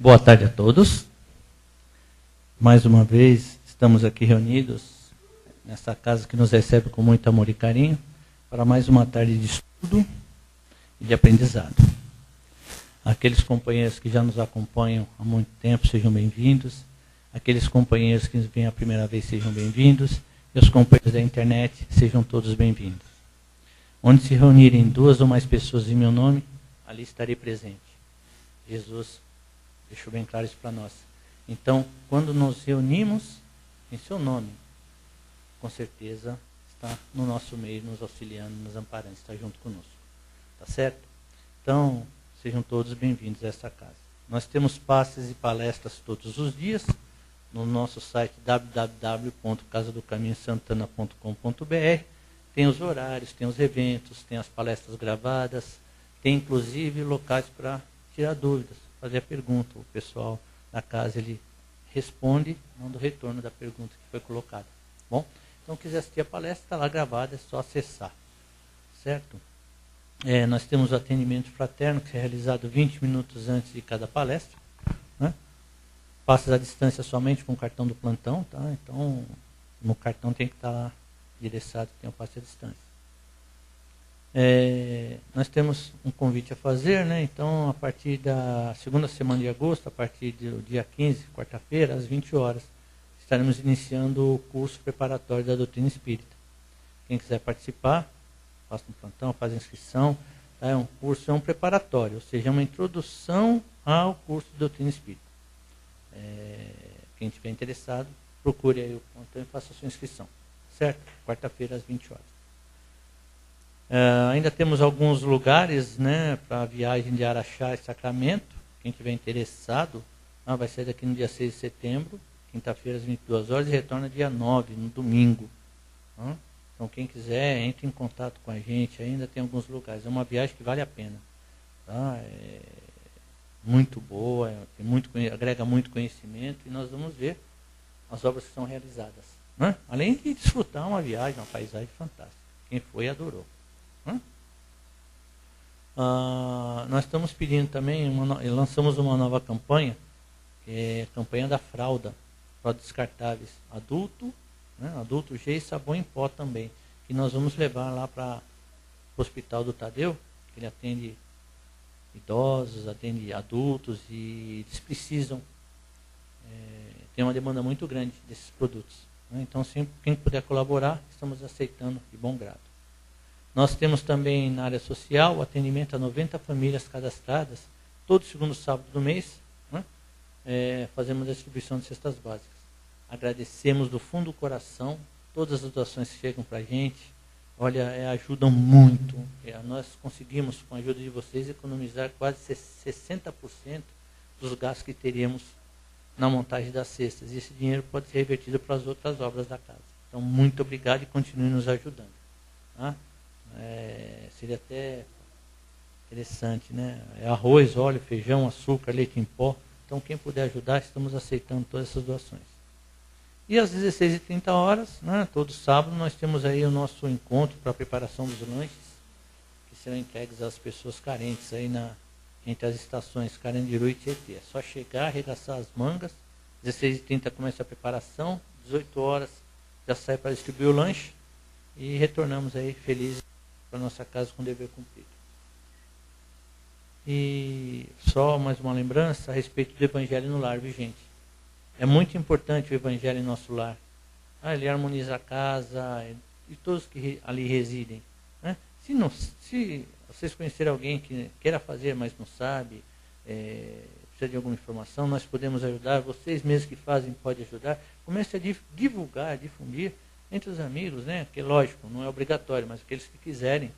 Boa tarde a todos. Mais uma vez estamos aqui reunidos nessa casa que nos recebe com muito amor e carinho para mais uma tarde de estudo e de aprendizado. Aqueles companheiros que já nos acompanham há muito tempo, sejam bem-vindos. Aqueles companheiros que vêm a primeira vez, sejam bem-vindos. E os companheiros da internet, sejam todos bem-vindos. Onde se reunirem 2 ou mais pessoas em meu nome, ali estarei presente. Jesus deixou bem claro isso para nós. Então, quando nos reunimos em seu nome, com certeza está no nosso meio, nos auxiliando, nos amparando, está junto conosco. Tá certo? Então, sejam todos bem-vindos a essa casa. Nós temos passes e palestras todos os dias no nosso site www.casadocaminhosantana.com.br. Tem os horários, tem os eventos, tem as palestras gravadas, tem inclusive locais para tirar dúvidas, fazer a pergunta. O pessoal da casa ele responde, manda o retorno da pergunta que foi colocada. Bom, então quiser assistir a palestra, está lá gravada, é só acessar. Certo? Nós temos o atendimento fraterno, que é realizado 20 minutos antes de cada palestra. Né? Passa à distância somente com o cartão do plantão, tá? Então, no cartão tem que estar lá endereçado, tem o passe à distância. Nós temos um convite a fazer, né? Então, a partir da segunda semana de agosto, a partir do dia 15, quarta-feira, às 20 horas, estaremos iniciando o curso preparatório da doutrina espírita. Quem quiser participar, faça um plantão, faz a inscrição. Tá? É um curso, é um preparatório, ou seja, é uma introdução ao curso de doutrina espírita. Quem estiver interessado, procure aí o plantão e faça a sua inscrição. Certo? Quarta-feira, às 20 horas. Ainda temos alguns lugares, né, para a viagem de Araxá e Sacramento. Quem estiver interessado, vai ser daqui no dia 6 de setembro, quinta-feira, às 22 horas, e retorna dia 9, no domingo. Então, quem quiser, entre em contato com a gente. Ainda tem alguns lugares. É uma viagem que vale a pena. Tá? É muito boa, agrega muito conhecimento, e nós vamos ver as obras que são realizadas. Né? Além de desfrutar uma viagem, uma paisagem fantástica. Quem foi, adorou. Nós estamos pedindo também, lançamos uma nova campanha, que é a campanha da fralda descartáveis adulto, né, adulto G e sabão em pó também, que nós vamos levar lá para o Hospital do Tadeu, que ele atende idosos, atende adultos, e eles precisam, tem uma demanda muito grande desses produtos. Né? Então, sempre quem puder colaborar, estamos aceitando de bom grado. Nós temos também na área social o atendimento a 90 famílias cadastradas, todo segundo sábado do mês, né? Fazemos a distribuição de cestas básicas. Agradecemos do fundo do coração todas as doações que chegam para a gente. Olha, ajudam muito. Nós conseguimos, com a ajuda de vocês, economizar quase 60% dos gastos que teríamos na montagem das cestas. E esse dinheiro pode ser revertido para as outras obras da casa. Então, muito obrigado e continue nos ajudando. Tá? Seria até interessante, né? Arroz, óleo, feijão, açúcar, leite em pó. Então, quem puder ajudar, estamos aceitando todas essas doações. E às 16h30, né, todo sábado, nós temos aí o nosso encontro para a preparação dos lanches, que serão entregues às pessoas carentes aí entre as estações Carandiru e Tietê. É só chegar, arregaçar as mangas, 16h30 começa a preparação, 18 horas já sai para distribuir o lanche, e retornamos aí felizes para nossa casa com o dever cumprido. E só mais uma lembrança a respeito do Evangelho no lar, viu, gente? É muito importante o Evangelho em nosso lar. Ele harmoniza a casa e todos que ali residem. Né? Se vocês conhecerem alguém que queira fazer, mas não sabe, precisa de alguma informação, nós podemos ajudar. Vocês mesmos que fazem podem ajudar. Comece a divulgar, difundir entre os amigos, né? Que lógico, não é obrigatório, mas aqueles que quiserem,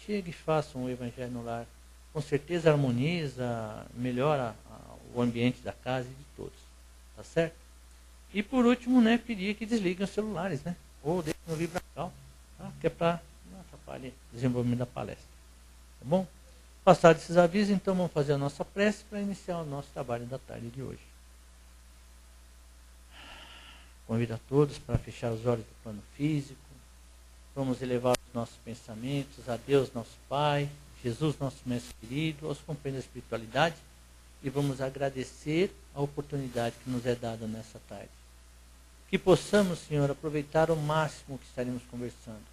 cheguem e façam o Evangelho no lar. Com certeza harmoniza, melhora o ambiente da casa e de todos. Tá certo? E por último, né, pedir que desliguem os celulares, né? Ou deixem no vibracal, tá? Que é para não atrapalhar o desenvolvimento da palestra. Tá bom? Passados esses avisos, então vamos fazer a nossa prece para iniciar o nosso trabalho da tarde de hoje. Convido a todos para fechar os olhos do plano físico. Vamos elevar os nossos pensamentos a Deus, nosso Pai, Jesus, nosso Mestre querido, aos companheiros da espiritualidade, e vamos agradecer a oportunidade que nos é dada nessa tarde. Que possamos, Senhor, aproveitar ao máximo o que estaremos conversando.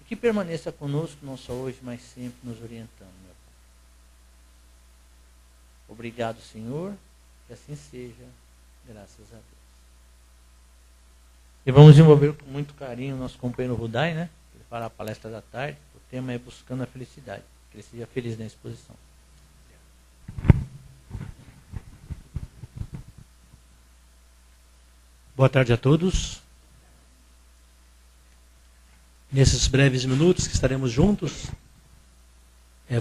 E que permaneça conosco, não só hoje, mas sempre nos orientando, meu Pai. Obrigado, Senhor, que assim seja, graças a Deus. E vamos envolver com muito carinho o nosso companheiro Rudai, né? Ele fará a palestra da tarde. O tema é Buscando a Felicidade. Que ele seja feliz na exposição. Boa tarde a todos. Nesses breves minutos que estaremos juntos,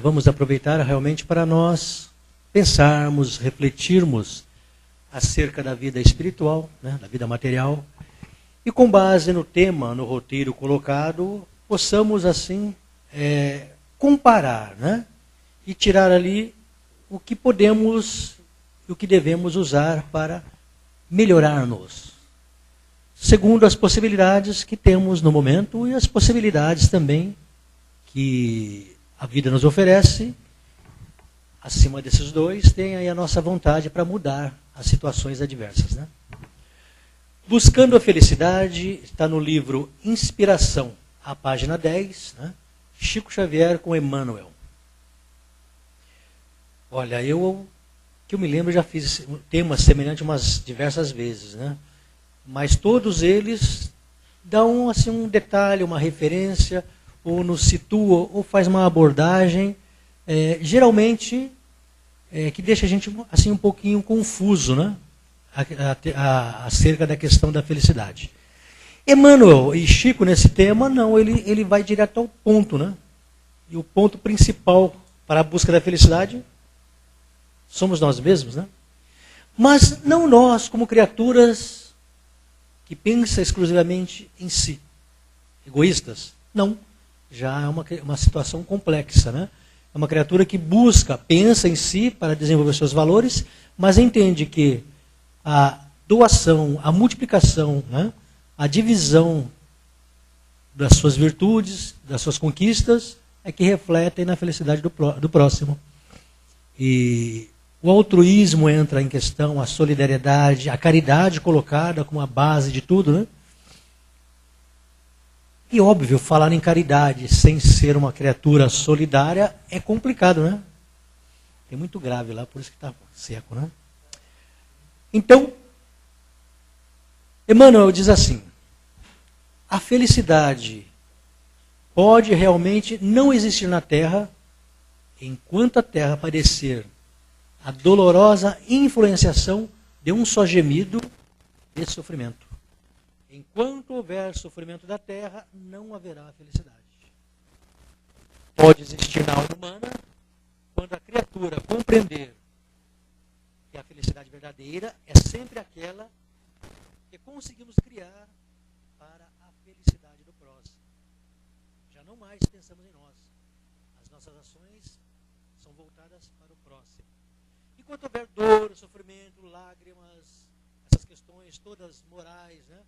vamos aproveitar realmente para nós pensarmos, refletirmos acerca da vida espiritual, né, da vida material, e com base no tema, no roteiro colocado, possamos assim comparar, né, e tirar ali o que podemos e o que devemos usar para melhorar-nos, segundo as possibilidades que temos no momento e as possibilidades também que a vida nos oferece. Acima desses dois, tem aí a nossa vontade para mudar as situações adversas, né? Buscando a Felicidade está no livro Inspiração, a página 10, né? Chico Xavier com Emmanuel. Olha, que eu me lembro, já fiz temas semelhantes umas diversas vezes, né? Mas todos eles dão assim, um detalhe, uma referência, ou nos situa, ou faz uma abordagem, geralmente, que deixa a gente assim, um pouquinho confuso, né? Acerca da questão da felicidade. Emmanuel e Chico, nesse tema, não, ele vai direto ao ponto, né? E o ponto principal para a busca da felicidade somos nós mesmos, né? Mas não nós, como criaturas que pensam exclusivamente em si. Egoístas? Não. Já é uma situação complexa, né? É uma criatura que busca, pensa em si para desenvolver seus valores, mas entende que a doação, a multiplicação, né, a divisão das suas virtudes, das suas conquistas, é que refletem na felicidade do próximo. E o altruísmo entra em questão, a solidariedade, a caridade colocada como a base de tudo, né? E óbvio, falar em caridade sem ser uma criatura solidária é complicado, né? É muito grave lá, por isso que está seco, né? Então, Emmanuel diz assim: a felicidade pode realmente não existir na Terra enquanto a Terra padecer a dolorosa influenciação de um só gemido de sofrimento. Enquanto houver sofrimento da Terra, não haverá felicidade. Pode existir na alma humana quando a criatura compreender que a felicidade verdadeira é sempre aquela que conseguimos criar para a felicidade do próximo. Já não mais pensamos em nós. As nossas ações são voltadas para o próximo. Enquanto houver dor, sofrimento, lágrimas, essas questões todas morais, né?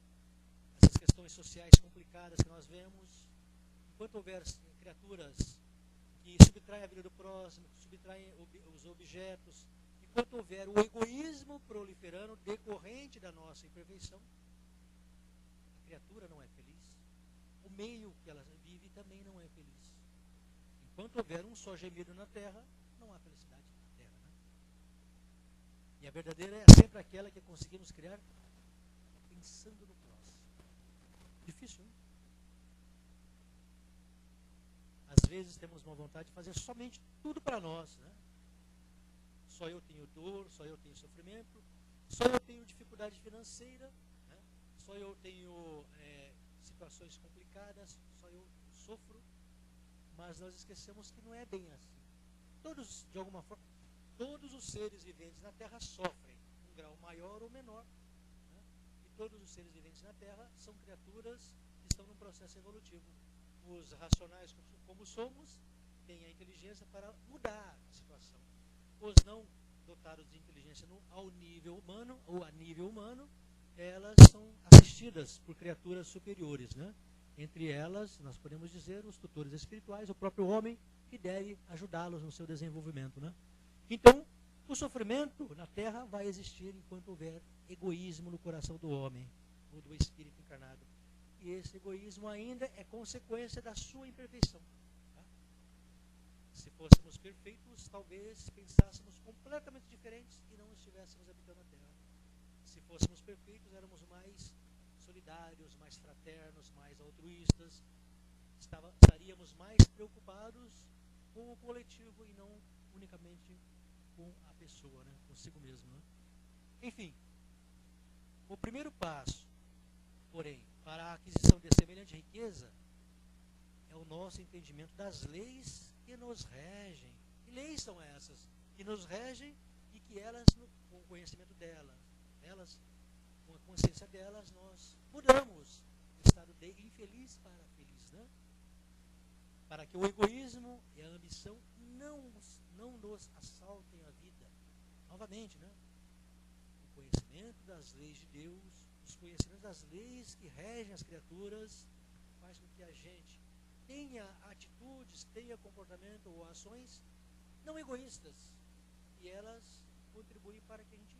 Essas questões sociais complicadas que nós vemos, enquanto houver criaturas que subtraem a vida do próximo, que subtraem os objetos, enquanto houver o egoísmo proliferando decorrente da nossa imperfeição, a criatura não é feliz. O meio que ela vive também não é feliz. Enquanto houver um só gemido na Terra, não há felicidade na Terra, né? E a verdadeira é sempre aquela que conseguimos criar pensando no próximo. Difícil, né? Às vezes temos uma vontade de fazer somente tudo para nós, né? Só eu tenho dor, só eu tenho sofrimento, só eu tenho dificuldade financeira, né? Só eu tenho situações complicadas, só eu sofro, mas nós esquecemos que não é bem assim. Todos, de alguma forma, todos os seres viventes na Terra sofrem, um grau maior ou menor, né? E todos os seres viventes na Terra são criaturas que estão num processo evolutivo. Os racionais, como somos, têm a inteligência para mudar a situação. Os não dotados de inteligência ao nível humano, ou a nível humano, elas são assistidas por criaturas superiores, né? Entre elas, nós podemos dizer, os tutores espirituais, o próprio homem, que deve ajudá-los no seu desenvolvimento, né? Então, O sofrimento na terra vai existir enquanto houver egoísmo no coração do homem, ou do espírito encarnado. E esse egoísmo ainda é consequência da sua imperfeição. Tá? Se fôssemos perfeitos, talvez pensássemos completamente diferentes e não estivéssemos habitando a terra. Se fôssemos perfeitos, éramos mais solidários, mais fraternos, mais altruístas, estaríamos mais preocupados com o coletivo e não unicamente com a pessoa, né? Consigo mesmo. Né? Enfim, o primeiro passo, porém, para a aquisição de semelhante riqueza é o nosso entendimento das leis que nos regem. Que leis são essas? Que nos regem e que elas, com o conhecimento delas, com a consciência delas, nós mudamos o estado de infeliz para feliz, né? Para que o egoísmo e a ambição não nos assaltem a vida. Novamente, né? O conhecimento das leis de Deus, os conhecimentos das leis que regem as criaturas, faz com que a gente tenha atitudes, tenha comportamento ou ações não egoístas. E elas contribuem para que a gente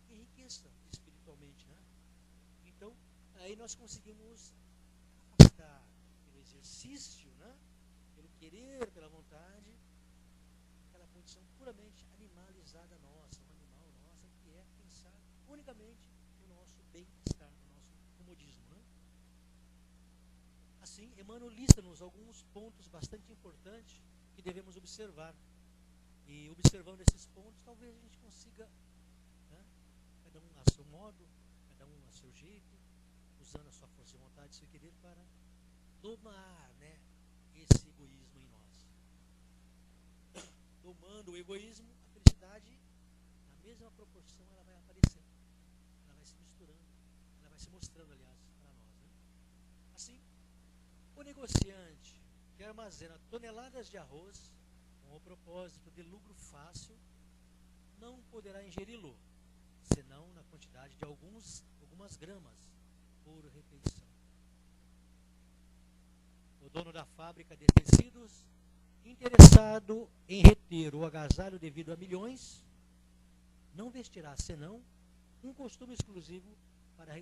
enriqueça espiritualmente, né? Então, aí nós conseguimos afastar pelo exercício, né? Pelo querer, pela vontade, aquela condição puramente animalizada nossa, um animal nossa, que é pensar unicamente no nosso bem-estar, no nosso comodismo, né? Assim, Emmanuel lista-nos alguns pontos bastante importantes que devemos observar. E observando esses pontos, talvez a gente consiga, né, cada um a seu modo, cada um a seu jeito, usando a sua força de vontade, seu querer, para domar, né, esse egoísmo em nós. Domando o egoísmo, a felicidade, na mesma proporção, ela vai aparecendo, ela vai se misturando, ela vai se mostrando, aliás, para nós. Né? Assim, o negociante que armazena toneladas de arroz com o propósito de lucro fácil, não poderá ingeri-lo, senão na quantidade de algumas gramas por refeição. O dono da fábrica de tecidos, interessado em reter o agasalho devido a milhões, não vestirá senão um costume exclusivo para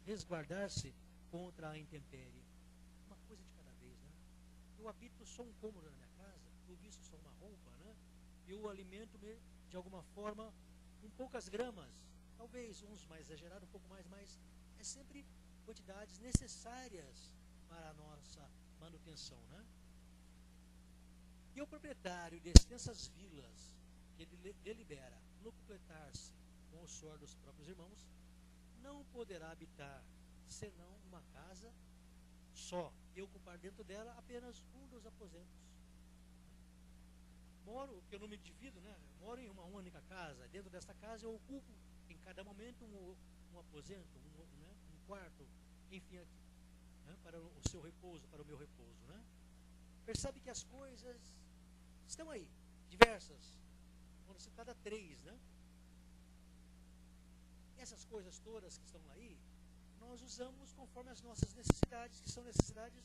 resguardar-se contra a intempérie. Uma coisa de cada vez, né? Eu habito só um cômodo na minha casa, eu visto só uma roupa, né? Eu alimento-me de alguma forma com poucas gramas, talvez uns mais exagerados, um pouco mais, mas é sempre quantidades necessárias para a nossa manutenção, né? E o proprietário de extensas vilas que delibera locupletar-se com o suor dos próprios irmãos, não poderá habitar senão uma casa só e ocupar dentro dela apenas um dos aposentos. Moro, que eu não me divido, né? Moro em uma única casa. Dentro desta casa eu ocupo em cada momento um aposento, um quarto, enfim, né? Para o seu repouso, para o meu repouso, né? Percebe que as coisas estão aí, diversas. Foram citadas 3, né? Essas coisas todas que estão aí, nós usamos conforme as nossas necessidades, que são necessidades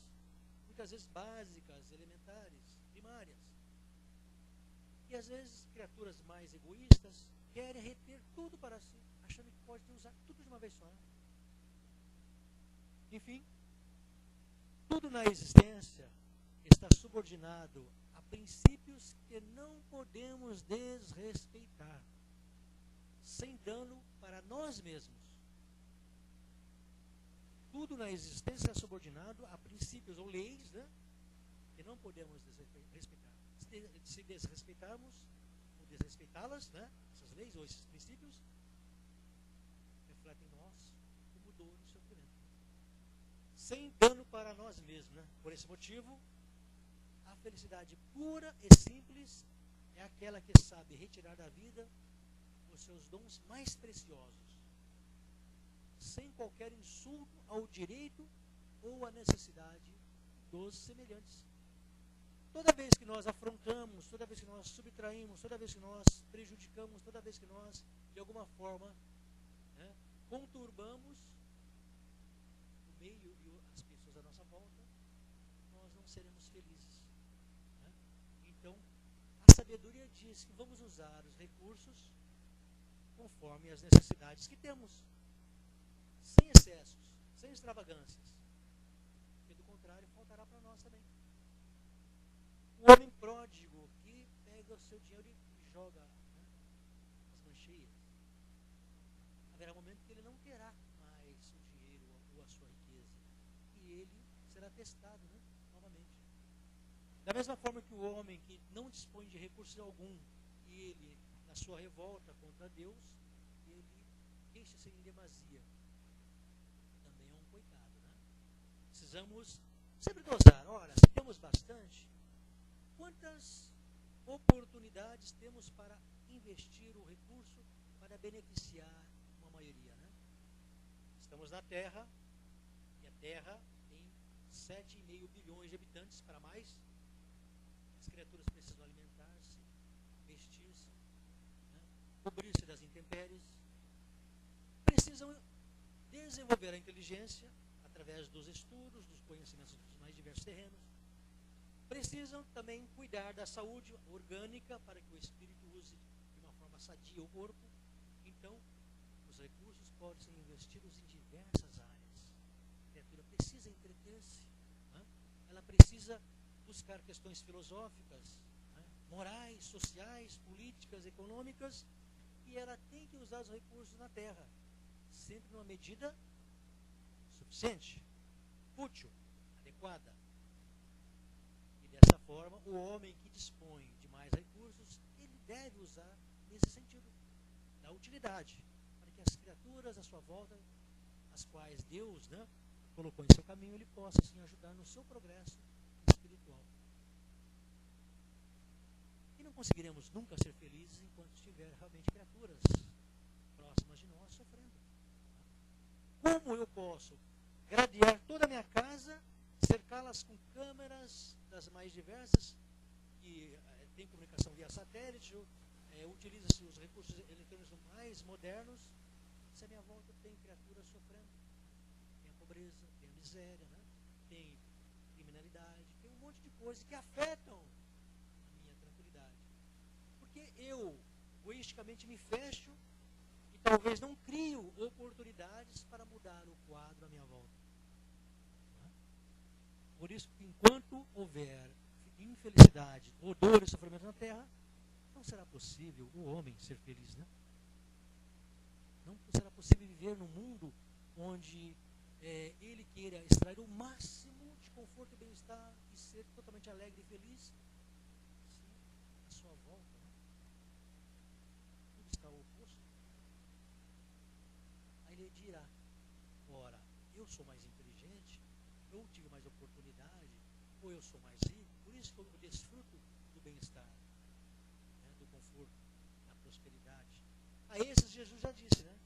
muitas vezes básicas, elementares, primárias. E às vezes criaturas mais egoístas querem reter tudo para si, achando que pode usar tudo de uma vez só. Né? Enfim, tudo na existência está subordinado a princípios que não podemos desrespeitar, sem dano para nós mesmos. Tudo na existência é subordinado a princípios ou leis, né, que não podemos desrespeitar. Se desrespeitarmos ou desrespeitá-las, né, essas leis ou esses princípios, refletem em nós como dor e sofrimento. Sem dano para nós mesmos. Né? Por esse motivo, a felicidade pura e simples é aquela que sabe retirar da vida os seus dons mais preciosos, sem qualquer insulto ao direito ou à necessidade dos semelhantes. Toda vez que nós afrontamos, toda vez que nós subtraímos, toda vez que nós prejudicamos, toda vez que nós, de alguma forma, né, conturbamos o meio e as pessoas à nossa volta, nós não seremos felizes. Né? Então, a sabedoria sabedoria diz que vamos usar os recursos conforme as necessidades que temos, sem excessos, sem extravagâncias, porque do contrário faltará para nós também. O homem pródigo que pega o seu dinheiro e joga, né, as mancheias, haverá um momento que ele não terá mais o dinheiro ou a sua riqueza, e ele será testado, né, novamente. Da mesma forma que o homem que não dispõe de recursos algum, e ele, na sua revolta contra Deus, ele enche-se em demasia, também é um coitado, né? Precisamos sempre dosar. Ora, se temos bastante, quantas oportunidades temos para investir o recurso para beneficiar uma maioria, né? Estamos na Terra, e a Terra tem 7,5 bilhões de habitantes para mais. As criaturas precisam alimentar-se, vestir-se, né, cobrir-se das intempéries. Precisam desenvolver a inteligência através dos estudos, dos conhecimentos dos mais diversos terrenos. Precisam também cuidar da saúde orgânica para que o espírito use de uma forma sadia o corpo. Então, os recursos podem ser investidos em diversas áreas. A criatura precisa entreter-se, né? Ela precisa buscar questões filosóficas, né, morais, sociais, políticas, econômicas, e ela tem que usar os recursos na Terra, sempre numa medida suficiente, útil, adequada. E dessa forma, o homem que dispõe de mais recursos, ele deve usar nesse sentido, da utilidade, para que as criaturas à sua volta, as quais Deus, né, colocou em seu caminho, ele possa assim ajudar no seu progresso espiritual. E não conseguiremos nunca ser felizes enquanto estiver realmente criaturas próximas de nós sofrendo. Como eu posso gradear toda a minha casa, cercá-las com câmeras das mais diversas, que tem comunicação via satélite, utiliza-se os recursos eletrônicos mais modernos, se a minha volta tem criaturas sofrendo? Tem a pobreza, tem a miséria, né? Tem criminalidade, tem um monte de coisas que afetam a minha tranquilidade. Porque eu, egoisticamente, me fecho e talvez não crio oportunidades para mudar o quadro à minha volta. Por isso, enquanto houver infelicidade, ou dor e sofrimento na Terra, não será possível o homem ser feliz, né? Não será possível viver num mundo onde ele queira extrair o máximo de conforto e bem-estar e ser totalmente alegre e feliz, se à sua volta, né, tudo está ao oposto. Aí ele dirá: ora, eu sou mais inteligente, eu tive mais oportunidade, ou eu sou mais rico, por isso que eu desfruto do bem-estar, né, do conforto, da prosperidade. A esses Jesus já disse, né?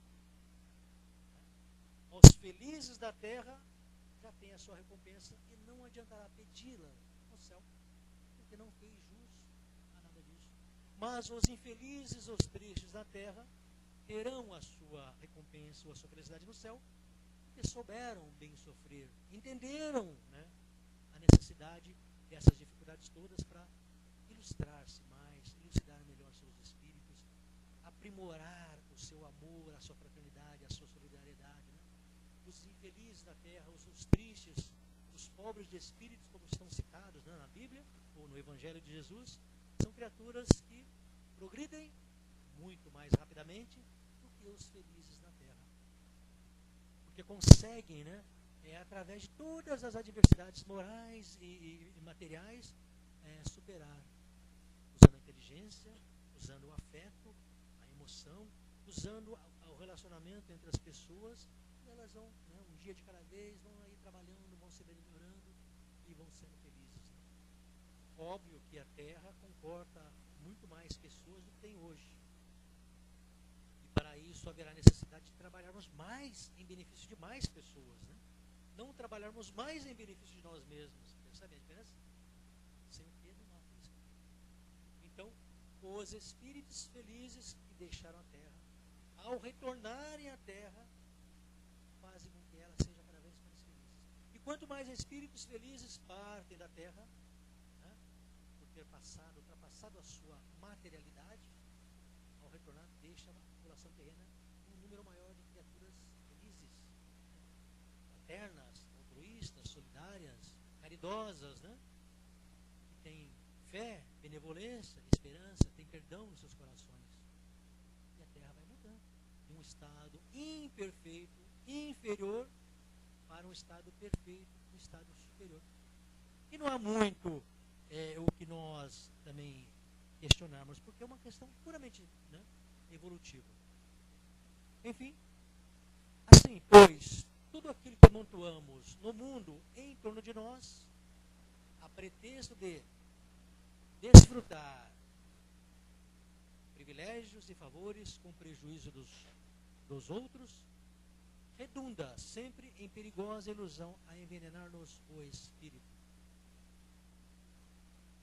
Aos felizes da terra já tem a sua recompensa e não adiantará pedi-la no céu, porque não fez jus a nada disso. Mas os infelizes, os tristes da terra, terão a sua recompensa ou a sua felicidade no céu, porque souberam bem sofrer, entenderam, né, a necessidade dessas dificuldades todas para ilustrar-se mais, elucidar melhor seus espíritos, aprimorar o seu amor, a sua fraternidade, a sua solidariedade, né? Os infelizes da terra, os tristes, os pobres de espíritos, como estão citados, né, na Bíblia ou no Evangelho de Jesus, são criaturas que progridem muito mais rapidamente do que os felizes na terra, porque conseguem, né, através de todas as adversidades morais e materiais, superar, usando a inteligência, usando o afeto, a emoção, usando o relacionamento entre as pessoas, e elas vão, né, um dia de cada vez, vão aí trabalhando, vão se melhorando e vão sendo felizes. Né? Óbvio que a Terra comporta muito mais pessoas do que tem hoje. E para isso haverá necessidade de trabalharmos mais em benefício de mais pessoas, né? Não trabalharmos mais em benefício de nós mesmos. Percebe a diferença? Sem o que não há felicidade. Então, os espíritos felizes que deixaram a Terra, ao retornarem à Terra, fazem com que ela seja cada vez mais feliz. E quanto mais espíritos felizes partem da Terra, né, por ter ultrapassado a sua materialidade, ao retornar, deixa a população terrena um número maior de criaturas felizes, fraternas, altruístas, solidárias, caridosas, né? Que têm fé, benevolência, esperança, têm perdão nos seus corações. E a Terra vai mudando de um estado imperfeito, inferior, para um estado perfeito, um estado superior. E não há muito o que nós também questionarmos, porque é uma questão puramente, né, evolutiva. Enfim, assim, pois, tudo aquilo que amontoamos no mundo em torno de nós, a pretexto de desfrutar privilégios e favores com prejuízo dos outros, redunda sempre em perigosa ilusão a envenenar-nos o espírito.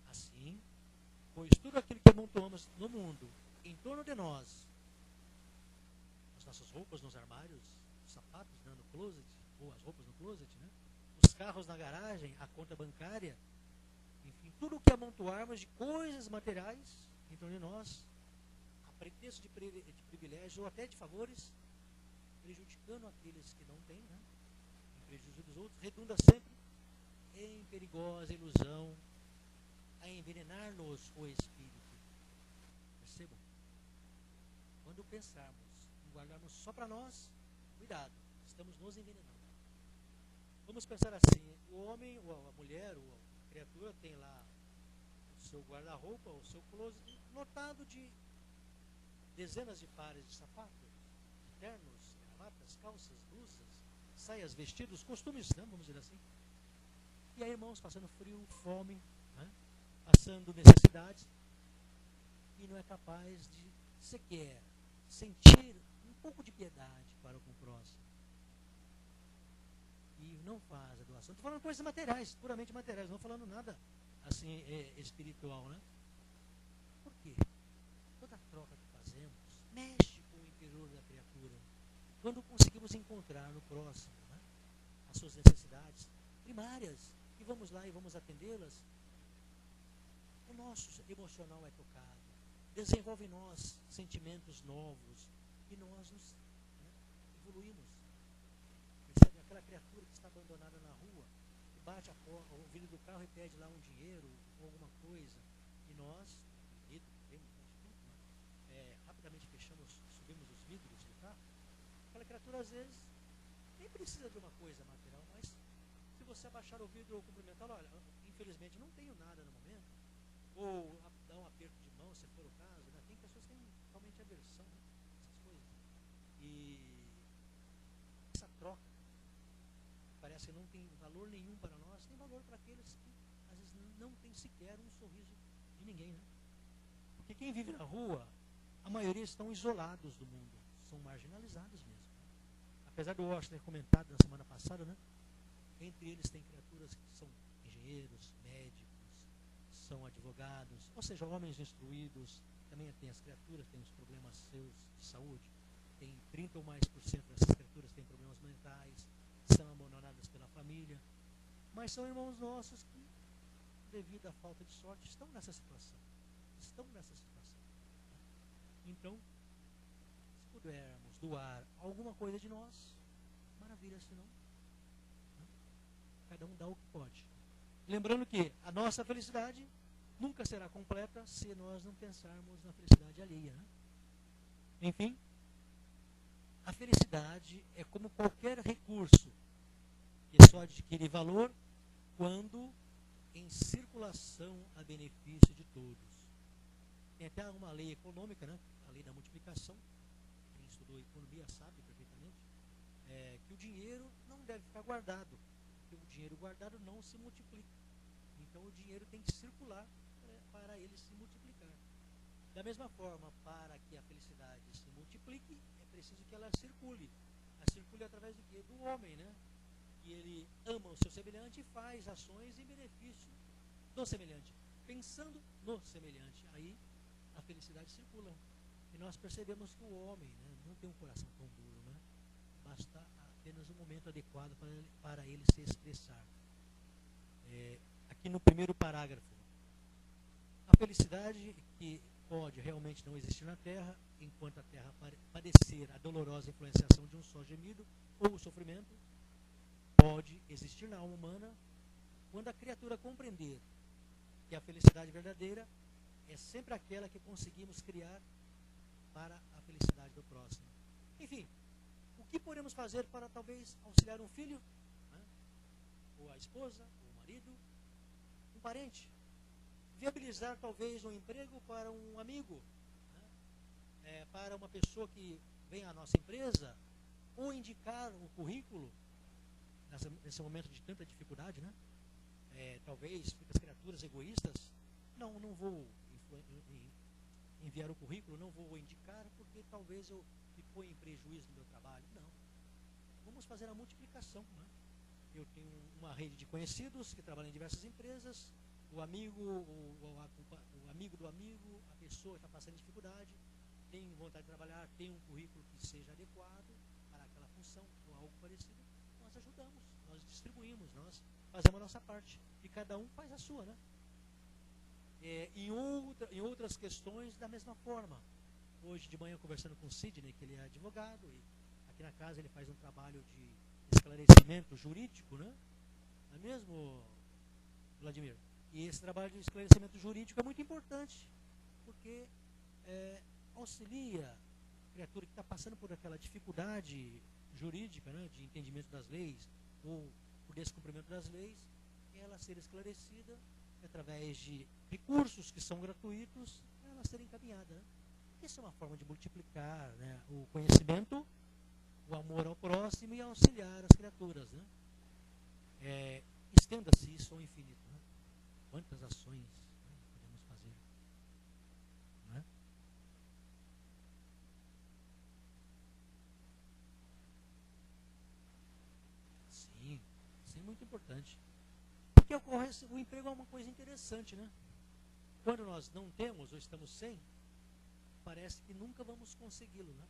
Assim, pois tudo aquilo que amontoamos no mundo, em torno de nós, as nossas roupas nos armários, os sapatos, né, no closet, ou as roupas no closet, né, os carros na garagem, a conta bancária, enfim, tudo o que amontoarmos de coisas materiais em torno de nós, a pretexto de privilégios ou até de favores, prejudicando aqueles que não têm, né, em prejuízo dos outros, redunda sempre em perigosa ilusão a envenenar-nos o espírito. Percebam? Quando pensarmos em guardarmos só para nós, cuidado, estamos nos envenenando. Vamos pensar assim, o homem, ou a mulher, ou a criatura tem lá o seu guarda-roupa, o seu closet, lotado de dezenas de pares de sapatos, ternos, gravatas, calças, blusas, saias, vestidos, costumes, né, vamos dizer assim. E aí, irmãos, passando frio, fome, né, passando necessidades, e não é capaz de sequer sentir um pouco de piedade para com o próximo. E não faz a doação. Estou falando coisas materiais, puramente materiais, não falando nada assim espiritual, né? Por quê? Toda troca que fazemos mexe com o interior da criatura. Quando conseguimos encontrar no próximo, né, as suas necessidades primárias, e vamos lá e vamos atendê-las, o nosso emocional é tocado, desenvolve em nós sentimentos novos, e nós nos, né, evoluímos. Percebe? Aquela criatura que está abandonada na rua, que bate o vidro do carro e pede lá um dinheiro ou alguma coisa, e nós, rapidamente fechamos, subimos os vidros do carro. Aquela criatura às vezes nem precisa de uma coisa material, mas se você abaixar o vidro ou cumprimentá-lo, olha, infelizmente não tenho nada no momento, ou dar um aperto de mão, se for o caso, né? Tem pessoas que têm totalmente aversão, né, essas coisas. E essa troca parece que não tem valor nenhum para nós, tem valor para aqueles que às vezes não tem sequer um sorriso de ninguém, né? Porque quem vive na rua, a maioria estão isolados do mundo, são marginalizados mesmo. Apesar do Washington ter comentado na semana passada, né? Entre eles tem criaturas que são engenheiros, médicos, são advogados, ou seja, homens instruídos. Também tem as criaturas, tem os problemas seus de saúde, tem 30 ou mais por cento dessas criaturas têm problemas mentais, são abandonadas pela família, mas são irmãos nossos que, devido à falta de sorte, estão nessa situação. Então, se pudermos doar alguma coisa de nós, maravilha, se não, né? Cada um dá o que pode. Lembrando que a nossa felicidade nunca será completa se nós não pensarmos na felicidade alheia, né? Enfim, a felicidade é como qualquer recurso que só adquire valor quando em circulação a benefício de todos. Tem até uma lei econômica, né? A lei da multiplicação. Quem estudou economia sabe perfeitamente que o dinheiro não deve ficar guardado, porque o dinheiro guardado não se multiplica. Então o dinheiro tem que circular para ele se multiplicar. Da mesma forma, para que a felicidade se multiplique, é preciso que ela circule. Ela circule através do quê? Do homem, né? Que ele ama o seu semelhante e faz ações em benefício do semelhante, pensando no semelhante. Aí a felicidade circula. E nós percebemos que o homem, né, não tem um coração tão duro, né? Basta apenas um momento adequado para ele se expressar. Aqui no primeiro parágrafo, felicidade que pode realmente não existir na Terra, enquanto a Terra padecer a dolorosa influenciação de um só gemido ou o sofrimento, pode existir na alma humana quando a criatura compreender que a felicidade verdadeira é sempre aquela que conseguimos criar para a felicidade do próximo. Enfim, o que podemos fazer para talvez auxiliar um filho, né? Ou a esposa, ou o marido, um parente? Viabilizar talvez um emprego para um amigo, né? Para uma pessoa que vem à nossa empresa, ou indicar um currículo nesse momento de tanta dificuldade, né? Talvez muitas criaturas egoístas, não vou enviar o currículo, não vou indicar porque talvez eu me ponha em prejuízo no meu trabalho. Não. Vamos fazer a multiplicação, né? Eu tenho uma rede de conhecidos que trabalham em diversas empresas, o amigo do amigo, a pessoa que está passando dificuldade, tem vontade de trabalhar, tem um currículo que seja adequado para aquela função ou algo parecido, nós ajudamos, nós distribuímos, nós fazemos a nossa parte e cada um faz a sua, né? Em outras questões, da mesma forma. Hoje de manhã, conversando com o Sidney, que ele é advogado, e aqui na casa ele faz um trabalho de esclarecimento jurídico, né? Não é mesmo, Vladimir? E esse trabalho de esclarecimento jurídico é muito importante, porque auxilia a criatura que está passando por aquela dificuldade jurídica, né, de entendimento das leis, ou por descumprimento das leis, ela ser esclarecida através de recursos que são gratuitos, ela ser encaminhada. Né? Isso é uma forma de multiplicar, né, o conhecimento, o amor ao próximo e auxiliar as criaturas. Né? Estenda-se isso ao infinito. Né? Quantas ações, né, podemos fazer? Né? Sim, isso é muito importante. Porque o emprego é uma coisa interessante, né? Quando nós não temos ou estamos sem, parece que nunca vamos consegui-lo, né?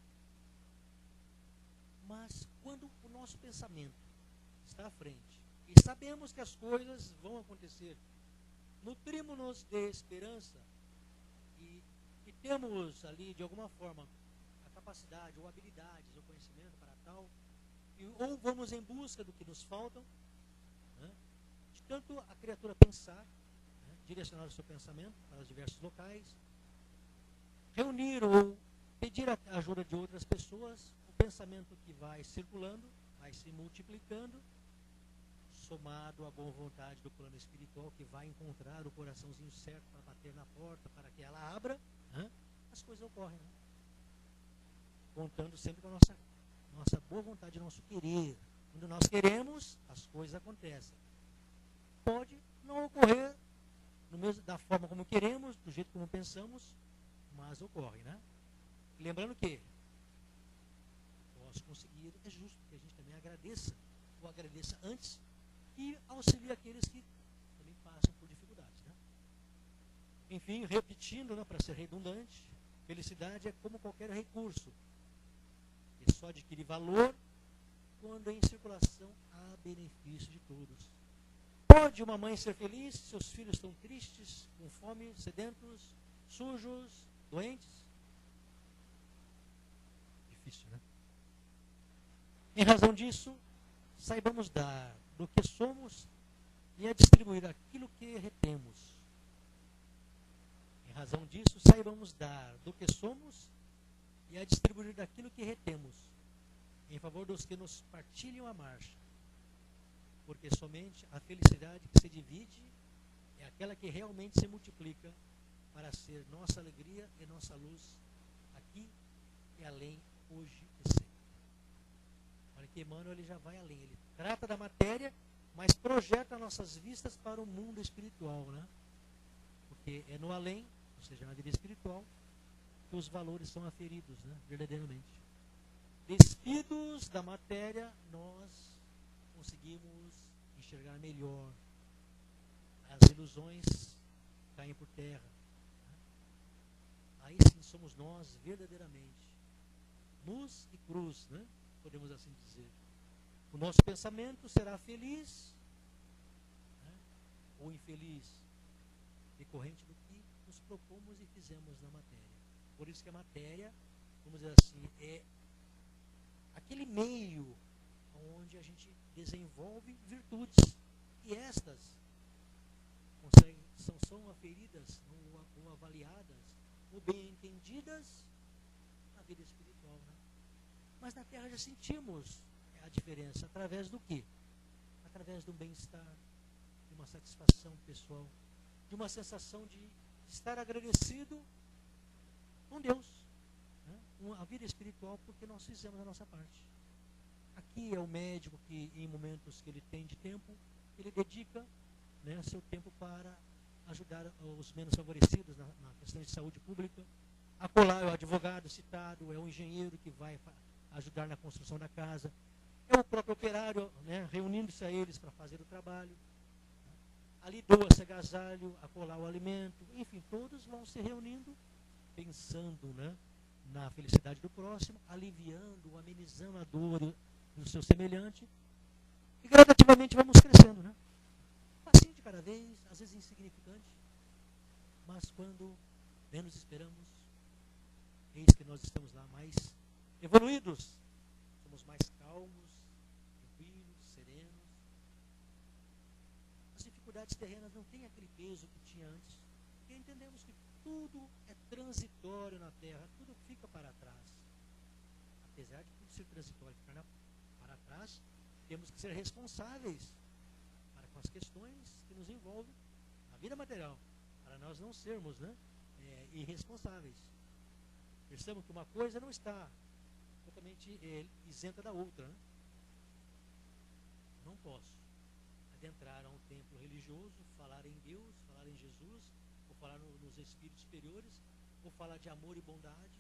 Mas quando o nosso pensamento está à frente e sabemos que as coisas vão acontecer, nutrimos-nos de esperança e temos ali de alguma forma a capacidade ou habilidades ou conhecimento para tal, ou vamos em busca do que nos faltam, né? De tanto a criatura pensar, né? Direcionar o seu pensamento para os diversos locais, reunir ou pedir a ajuda de outras pessoas, o pensamento que vai circulando, vai se multiplicando, somado à boa vontade do plano espiritual que vai encontrar o coraçãozinho certo para bater na porta, para que ela abra, né? As coisas ocorrem, né? Contando sempre com a nossa boa vontade, nosso querer. Quando nós queremos, as coisas acontecem. Pode não ocorrer da forma como queremos, do jeito como pensamos, mas ocorre, né? Lembrando que posso conseguir, é justo que a gente também agradeça, ou agradeça antes, e auxilie aqueles que também passam por dificuldades, né? Enfim, repetindo, né, para ser redundante, felicidade é como qualquer recurso, que só adquire valor quando é em circulação a benefício de todos. Pode uma mãe ser feliz se seus filhos estão tristes, com fome, sedentos, sujos, doentes? Difícil, né? Em razão disso, saibamos dar do que somos e a distribuir aquilo que retemos. Em razão disso, saibamos dar do que somos e a distribuir daquilo que retemos, em favor dos que nos partilham a marcha. Porque somente a felicidade que se divide é aquela que realmente se multiplica para ser nossa alegria e nossa luz aqui e além, hoje e sempre. Olha que Emmanuel ele já vai além, ele trata da matéria, mas projeta nossas vistas para o mundo espiritual, né? Porque é no além, ou seja, na vida espiritual, que os valores são aferidos, né? Verdadeiramente. Despidos da matéria, nós conseguimos enxergar melhor. As ilusões caem por terra. Né? Aí sim somos nós verdadeiramente. Luz e cruz, né? Podemos assim dizer. O nosso pensamento será feliz, né, ou infeliz, decorrente do que nos propomos e fizemos na matéria. Por isso que a matéria, vamos dizer assim, é aquele meio onde a gente desenvolve virtudes. E estas são aferidas ou avaliadas ou bem entendidas na vida espiritual. Né? Mas na Terra já sentimos a diferença. Através do quê? Através do bem-estar, de uma satisfação pessoal, de uma sensação de estar agradecido com Deus. Né? A vida espiritual, porque nós fizemos a nossa parte. Aqui é o médico que, em momentos que ele tem de tempo, ele dedica, né, seu tempo para ajudar os menos favorecidos na questão de saúde pública. Acolá é o advogado citado, é o engenheiro que vai ajudar na construção da casa, é o próprio operário, né, reunindo-se a eles para fazer o trabalho. Ali doa-se agasalho, acolá o alimento, enfim, todos vão se reunindo, pensando, né, na felicidade do próximo, aliviando, amenizando a dor do seu semelhante, e gradativamente vamos crescendo, né? Passinho de cada vez, às vezes insignificante, mas quando menos esperamos, eis que nós estamos lá mais evoluídos, somos mais calmos, tranquilos, serenos. As dificuldades terrenas não têm aquele peso que tinha antes, porque entendemos que tudo é transitório na Terra, tudo fica para trás. Apesar de tudo ser transitório e ficar para trás, temos que ser responsáveis para com as questões que nos envolvem na vida material, para nós não sermos, né, irresponsáveis. Percebam que uma coisa não está totalmente isenta da outra. Né? Não posso adentrar a um templo religioso, falar em Deus, falar em Jesus, ou falar nos espíritos superiores, ou falar de amor e bondade,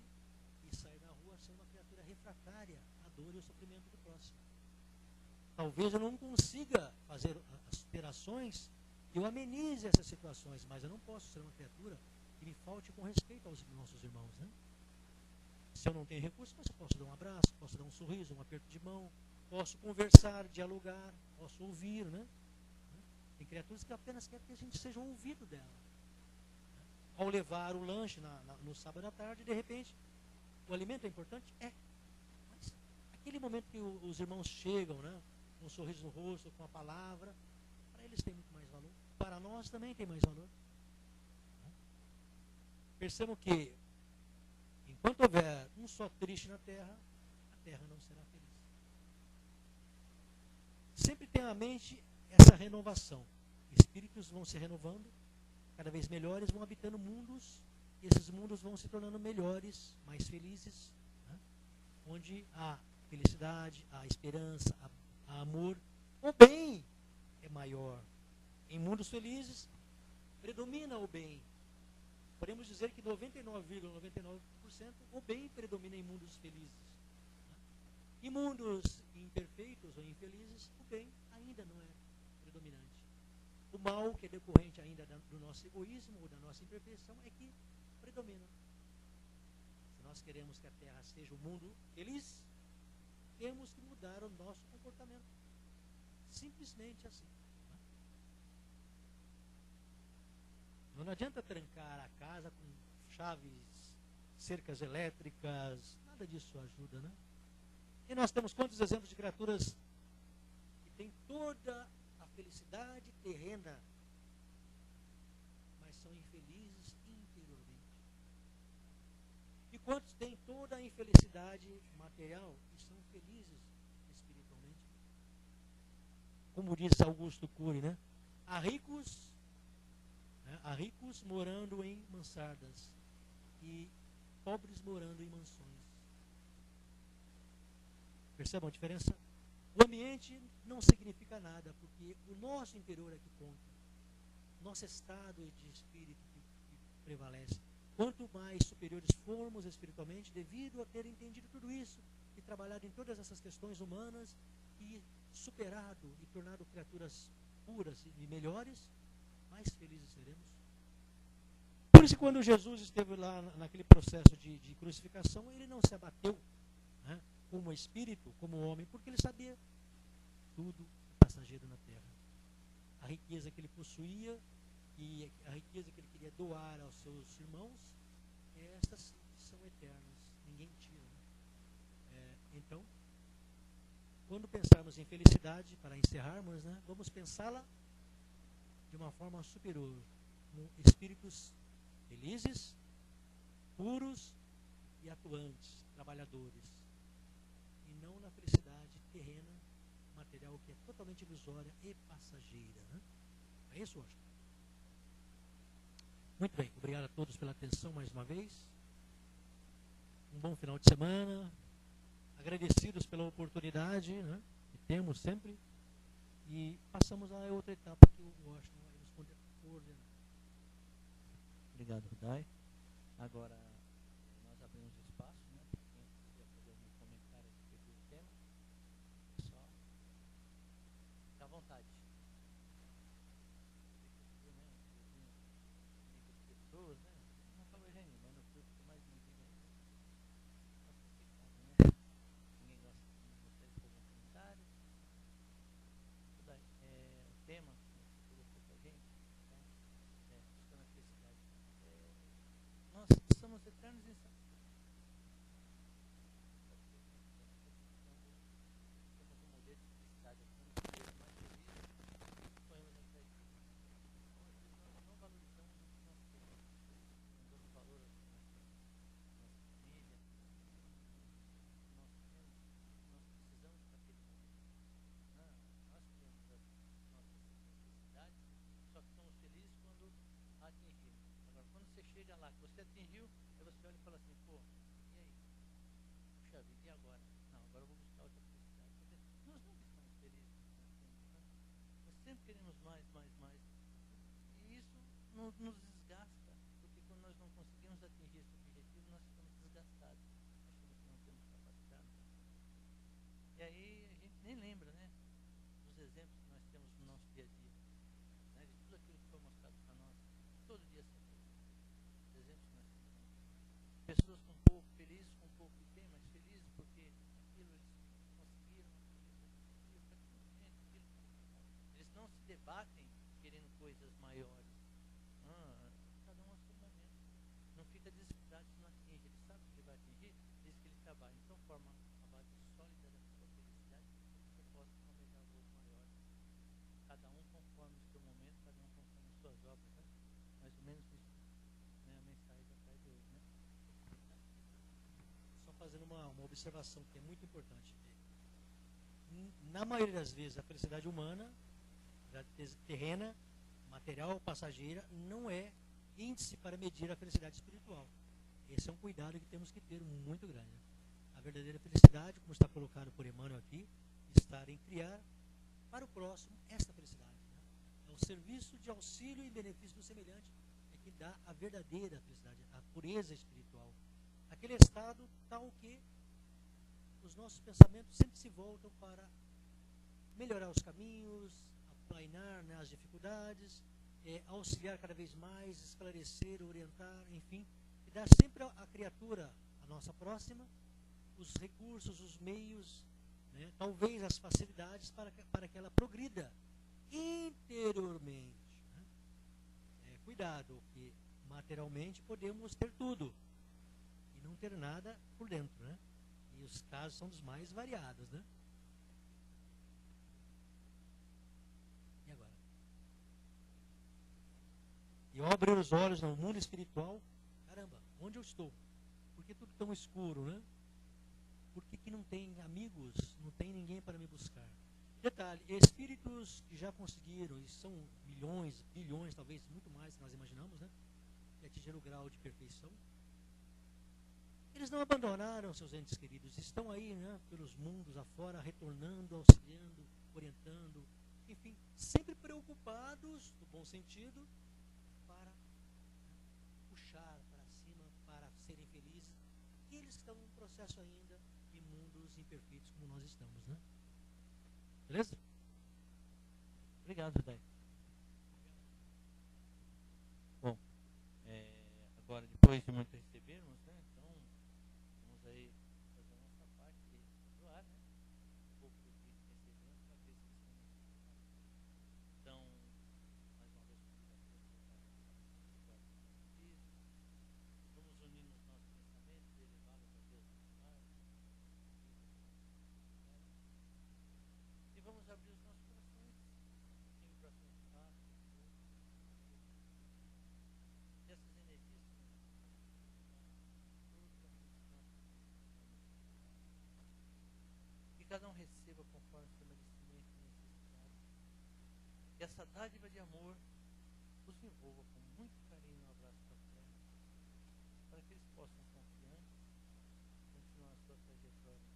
e sair na rua sendo uma criatura refratária à dor e ao sofrimento do próximo. Talvez eu não consiga fazer as superações, eu amenize essas situações, mas eu não posso ser uma criatura que me falte com respeito aos nossos irmãos. Né? Se eu não tenho recursos, mas eu posso dar um abraço, posso dar um sorriso, um aperto de mão, posso conversar, dialogar, posso ouvir. Né? Tem criaturas que apenas querem que a gente seja um ouvido dela. Ao levar o lanche no sábado à tarde, de repente, o alimento é importante? É. Mas aquele momento que os irmãos chegam, né, com um sorriso no rosto, com a palavra, para eles tem muito mais valor. Para nós também tem mais valor. Percebam que, enquanto houver um só triste na Terra, a Terra não será feliz. Sempre tenha à mente essa renovação. Espíritos vão se renovando, cada vez melhores, vão habitando mundos, e esses mundos vão se tornando melhores, mais felizes, né? Onde há felicidade, há esperança, há amor, o bem é maior. Em mundos felizes, predomina o bem. Podemos dizer que 99,99% o bem predomina em mundos felizes. Né? Em mundos imperfeitos ou infelizes, o bem ainda não é predominante. O mal, que é decorrente ainda do nosso egoísmo ou da nossa imperfeição, é que predomina. Se nós queremos que a Terra seja um mundo feliz, temos que mudar o nosso comportamento. Simplesmente assim. Não adianta trancar a casa com chaves, cercas elétricas, nada disso ajuda, né? E nós temos quantos exemplos de criaturas que têm toda a felicidade terrena, mas são infelizes interiormente. E quantos têm toda a infelicidade material e são felizes espiritualmente? Como diz Augusto Cury, né? Há ricos morando em mansardas e pobres morando em mansões. Percebam a diferença? O ambiente não significa nada, porque o nosso interior é que conta. Nosso estado de espírito que prevalece. Quanto mais superiores formos espiritualmente, devido a ter entendido tudo isso e trabalhado em todas essas questões humanas e superado e tornado criaturas puras e melhores, mais felizes seremos. Por isso, quando Jesus esteve lá naquele processo de crucificação, ele não se abateu, né, como espírito, como homem, porque ele sabia tudo é passageiro na terra. A riqueza que ele possuía e a riqueza que ele queria doar aos seus irmãos, estas são eternas, ninguém tira. Né? Então, quando pensarmos em felicidade, para encerrarmos, né, vamos pensá-la de uma forma superior, com espíritos felizes, puros e atuantes, trabalhadores, e não na felicidade terrena, material, que é totalmente ilusória e passageira. Né? É isso, Washington? Muito bem, obrigado a todos pela atenção mais uma vez. Um bom final de semana. Agradecidos pela oportunidade, né, que temos sempre. E passamos a outra etapa que o Washington vai nos coordenar. Obrigado, Rudai. Agora, nós abrimos espaço, né, para quem quiser fazer algum comentário a respeito do tema. Só fica à vontade. Pessoas, né? Não falou Eugênio, mas no grupo que mais me diga aí. Né? Ninguém gosta de fazer algum comentário. O tema que você colocou para a gente, então, buscando a felicidade. Nós somos eternos em somos um modelo de felicidade, somos mais felizes, corremos atrás disso. Então, às vezes, nós não valorizamos o que nós temos, não damos valor ao que nós temos, nossa família, nós temos, nós precisamos para aquele momento. Nós temos as nossas necessidades, só que somos felizes quando atingimos. Agora, quando você chega lá, que você atingiu, aí você olha e fala assim, pô, e aí? Puxa vida, e agora? Não, agora eu vou buscar outra felicidade. Porque nós nunca estamos felizes com o que nós temos, né? Nós sempre queremos mais, mais, mais. E isso nos desgasta, porque quando nós não conseguimos atingir esse objetivo, nós ficamos desgastados, achando que não temos capacidade. E aí a gente nem lembra, né, dos exemplos que nós temos no nosso dia a dia, né, de tudo aquilo que foi mostrado para nós, todo dia sempre. Os exemplos que nós temos. Pessoas com pouco, felizes com pouco que tem, mas felizes porque aquilo eles conseguiram, eles não se debatem querendo coisas maiores. Cada um a seu momento. Não fica desesperado se não atinge. Ele sabe que ele vai atingir, diz que ele trabalha. Então forma a base sólida da sua felicidade para que você possa almejar voos maiores. Cada um conforme o seu momento, cada um conforme as suas obras, né? Mais ou menos isso, né? A mensagem da tarde de hoje, né? Só fazendo uma observação que é muito importante. Na maioria das vezes, a felicidade humana, terrena, material, passageira, não é índice para medir a felicidade espiritual. Esse é um cuidado que temos que ter muito grande. A verdadeira felicidade, como está colocado por Emmanuel aqui, está em criar para o próximo esta felicidade. Né? É o serviço de auxílio e benefício do semelhante é que dá a verdadeira felicidade, a pureza espiritual. Aquele estado tal que os nossos pensamentos sempre se voltam para melhorar os caminhos, aplainar, né, as dificuldades, auxiliar cada vez mais, esclarecer, orientar, enfim, e dar sempre à criatura, a nossa próxima, os recursos, os meios, né, talvez as facilidades para que ela progrida interiormente. Né? Cuidado, que materialmente podemos ter tudo e não ter nada por dentro, né? E os casos são dos mais variados, né? E agora? E ao abrir os olhos no mundo espiritual, caramba, onde eu estou? Por que tudo tão escuro, né? Por que não tem amigos, não tem ninguém para me buscar? Detalhe, espíritos que já conseguiram, e são milhões, bilhões, talvez muito mais que nós imaginamos, né? Que atingiram o grau de perfeição. Eles não abandonaram seus entes queridos, estão aí, né, pelos mundos afora, retornando, auxiliando, orientando, enfim, sempre preocupados, no bom sentido, para puxar para cima, para serem felizes, aqueles que estão num processo ainda de mundos imperfeitos como nós estamos, né? Beleza? Obrigado, Dai. Bom, agora depois de muito recebermos, né? Então vamos aí fazer a nossa parte de doar, né? Um pouco do que recebemos para ver se estamos. Então, mais uma vez convido a todos a cada um receba conforme o seu merecimento e necessidade. Que essa dádiva de amor os envolva com muito carinho no abraço fraterno, para que eles possam confiantes continuar a sua trajetória.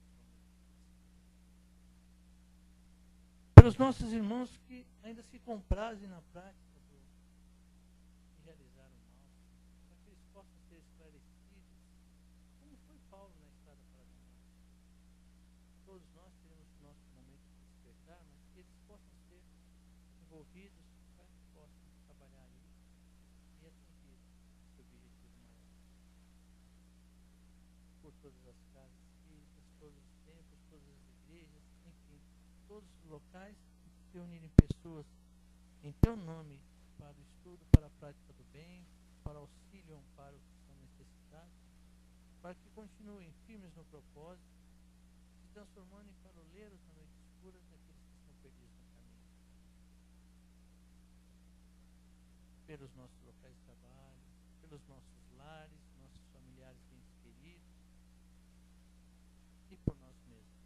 Pelos nossos irmãos que ainda se comprazem na prática de realizar o mal, para que eles possam ser esclarecidos, como foi Paulo na estrada para Damasco. Todos nós teremos o nosso momento de despertar, mas que eles possam ser envolvidos para que possam trabalhar isso e atingir esse objetivo maior. Por todas as casas espíritas, todos os templos, todas as igrejas, enfim, todos os locais que se unirem pessoas em teu nome para o estudo, para a prática do bem, para auxílio e amparo que são necessitados, para que continuem firmes no propósito, se transformando em faroleiros na noite escura daqueles que estão perdidos no caminho. Pelos nossos locais de trabalho, pelos nossos lares, nossos familiares bem queridos e por nós mesmos.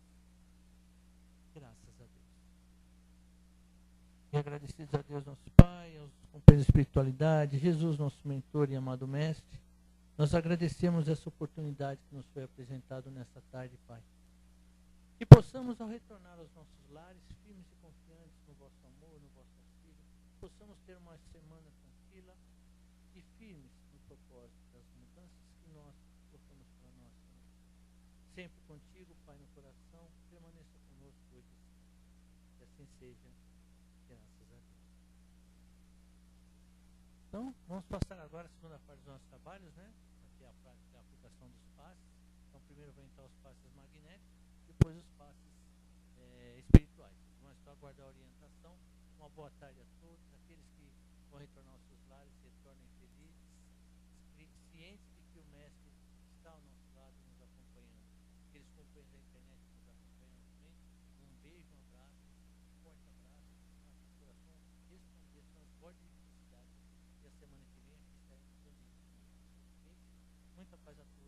Graças a Deus. E agradecidos a Deus, nosso Pai, aos companheiros de espiritualidade, Jesus, nosso mentor e amado Mestre, nós agradecemos essa oportunidade que nos foi apresentada nesta tarde, Pai. Que possamos, ao retornar aos nossos lares, firmes e confiantes no vosso amor, no vosso auxílio, possamos ter uma semana tranquila e firmes no propósito das mudanças que nós colocamos para nós, Senhor. Sempre contigo, Pai, no coração, permaneça conosco hoje e sempre. Que assim seja. Graças a Deus. Então, vamos passar agora a segunda parte dos nossos trabalhos, né? Aqui é a prática, a aplicação dos passes. Então, primeiro vão entrar os passes magnéticos, depois os passes espirituais. Vamos só aguardar a orientação. Uma boa tarde a todos. Aqueles que vão retornar aos seus lares, retornem felizes, cientes de que o Mestre está ao nosso lado, nos acompanhando. Aqueles companheiros da internet que nos acompanham também, um beijo, um abraço, um forte abraço. Coração responder, transborde de felicidade. E a semana que vem aqui estaremos juntos. Muita paz a todos.